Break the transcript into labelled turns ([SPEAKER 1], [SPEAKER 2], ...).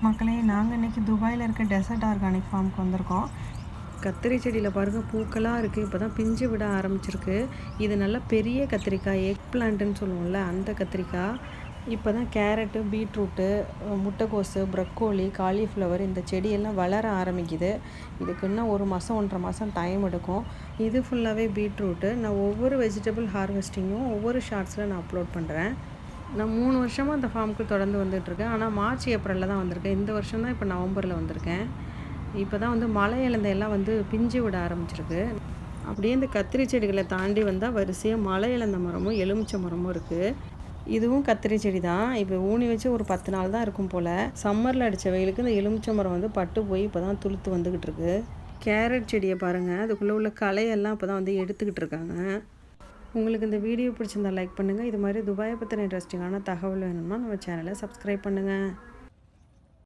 [SPEAKER 1] மக்களே, நாங்கள் இன்றைக்கி துபாயில் இருக்க டெசர்ட் ஆர்கானிக் ஃபார்முக்கு வந்திருக்கோம். கத்திரி செடியில் பாருங்கள், பூக்களாக இருக்குது. இப்போ தான் பிஞ்சு விட ஆரம்பிச்சிருக்கு. இது நல்லா பெரிய கத்திரிக்காய், எக் பிளான்ட்டுன்னு சொல்லுவோம்ல, அந்த கத்திரிக்காய். இப்போ தான் கேரட்டு, பீட்ரூட்டு, முட்டைக்கோஸு, ப்ரக்கோலி, காலிஃப்ளவர் இந்த செடியெல்லாம் வளர ஆரம்பிக்குது. இதுக்கு இன்னும் 1 மாதம் 1.5 மாதம் டைம் எடுக்கும். இது ஃபுல்லாகவே பீட்ரூட்டு. நான் ஒவ்வொரு வெஜிடபிள் ஹார்வெஸ்டிங்கும் ஒவ்வொரு ஷார்ட்ஸில் நான் அப்லோட் பண்ணுறேன். நான் 3 வருஷமாக அந்த ஃபார்முக்கு தொடர்ந்து வந்துட்டுருக்கேன். ஆனால் மார்ச் ஏப்ரலில் தான் வந்திருக்கேன். இந்த வருஷம் தான் இப்போ நவம்பரில் வந்திருக்கேன். இப்போ தான் வந்து மலை இலந்தையெல்லாம் வந்து பிஞ்சு விட ஆரம்பிச்சிருக்கு. அப்படியே இந்த கத்திரி செடிகளை தாண்டி வந்தால் வரிசையாக மலை இலந்த மரமும் எலுமிச்சை மரமும் இருக்குது. இதுவும் கத்திரி செடி தான். இப்போ ஊனி வச்சு ஒரு 10 நாள் தான் இருக்கும் போல். சம்மரில் அடித்த வெயிலுக்கு இந்த எலுமிச்சை மரம் வந்து பட்டு போய் இப்போ தான் துளுத்து வந்துக்கிட்டு இருக்கு. கேரட் செடியை பாருங்கள், அதுக்குள்ளே உள்ள களையெல்லாம் இப்போ தான் வந்து எடுத்துக்கிட்டு இருக்காங்க. உங்களுக்கு இந்த வீடியோ பிடிச்சிருந்தா லைக் பண்ணுங்கள். இது மாதிரி துபாயை பற்றின இன்ட்ரெஸ்டிங்கான தகவல் வேணும்னா நம்ம சேனலை சப்ஸ்கிரைப் பண்ணுங்கள்.